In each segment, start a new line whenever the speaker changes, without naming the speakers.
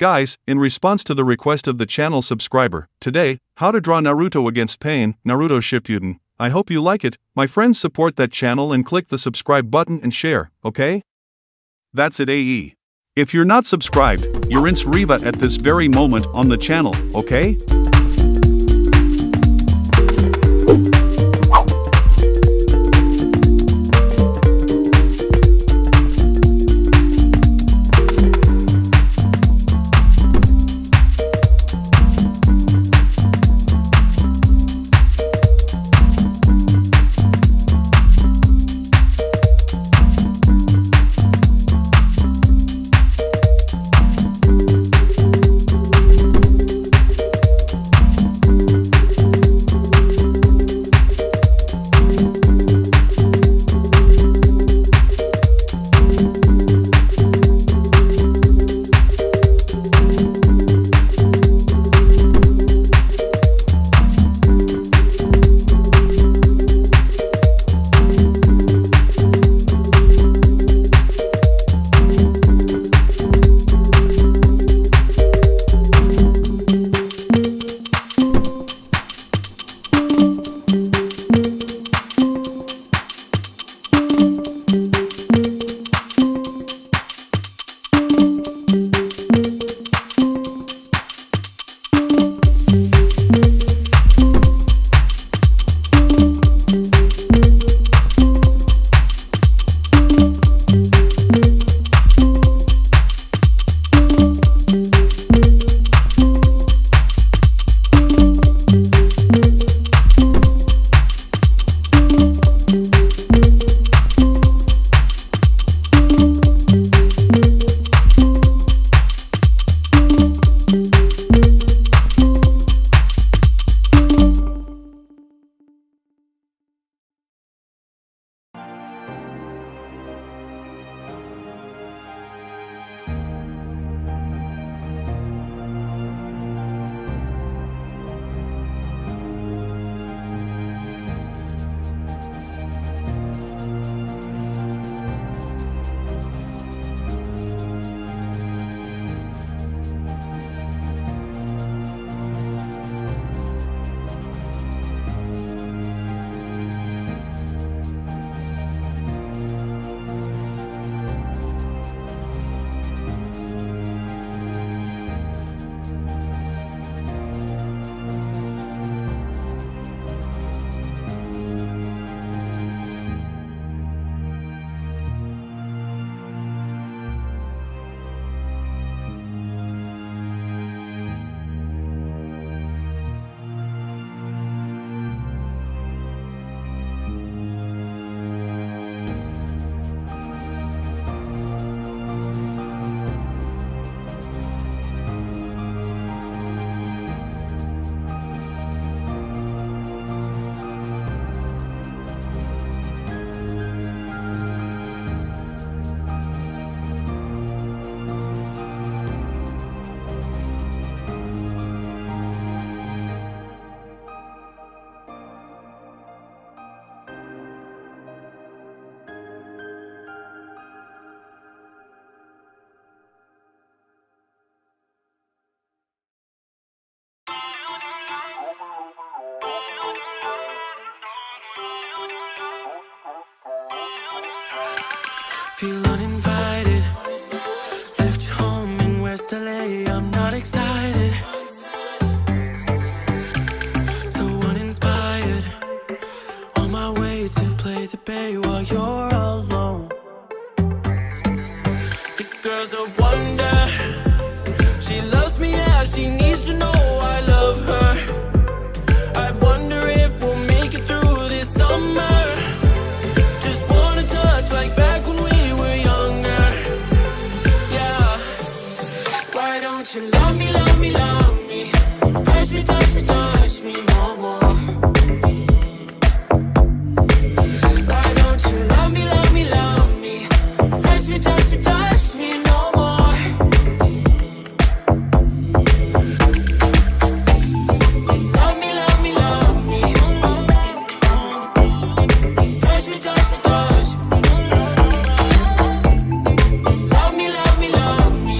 Guys, in response to the request of the channel subscriber, today, how to draw Naruto against pain, Naruto Shippuden. I hope you like it. My friends, support that channel and click the subscribe button and share, okay? That's it, AE. If you're not subscribed, you're in Riva at this very moment on the channel, okay?
Feel uninvited. Left your home in West LA. I'm not excited. So uninspired. On my way to play the bay while you're alone. This girl's a wonder. She loves me, yeah, she needs to know I love her. I wonder if we'll make it through this summer. Just wanna touch like back when we were younger. Yeah. Why don't you love me, love me, love me? Touch me, touch me, touch me no more. Why don't you love me, love me, love me? Touch me, touch me, touch me no more. Love me, love me, love me. Touch me, touch me, touch me. Love me, love me, love me.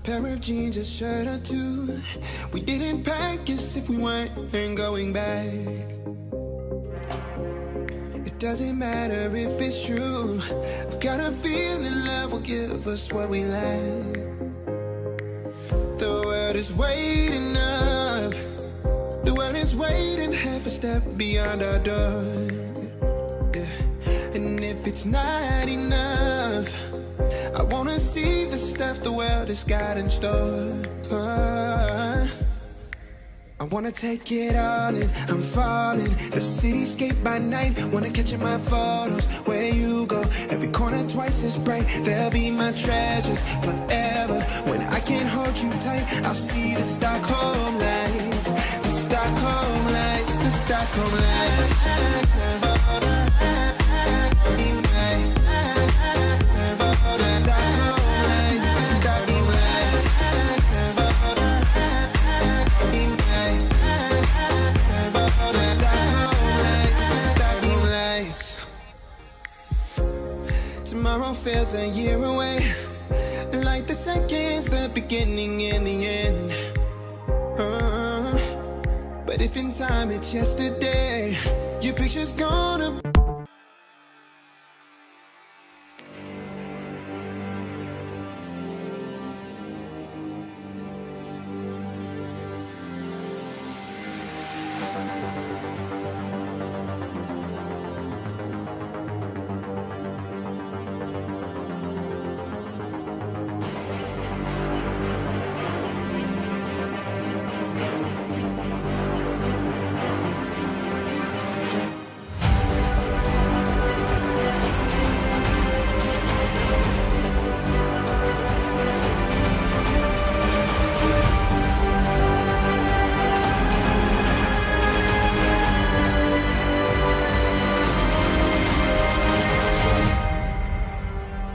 Pair of jeans, a shirt or two. We didn't pack as if we weren't going back. It doesn't matter if it's true. I've got a feeling love will give us what we lack. The world is waiting up. The world is waiting half a step beyond our door. Yeah. And if it's not enough, I wanna see the stuff the world has got in store. I wanna take it all in, I'm falling. The cityscape by night, wanna catch in my photos. Where you go, every corner twice as bright. They'll be my treasures forever. When I can't hold you tight, I'll see the Stockholm lights. The Stockholm lights, the Stockholm lights. tomorrow feels a year away. Like the seconds, the beginning and the end. But if in time it's yesterday, your picture's gonna.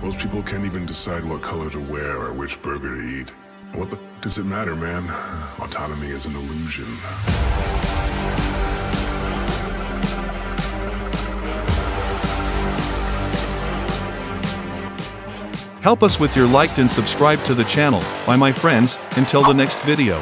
Most people can't even decide what color to wear or which burger to eat. What the does it matter, man? Autonomy is an illusion.
Help us with your liked and subscribe to the channel, by my friends, until the next video.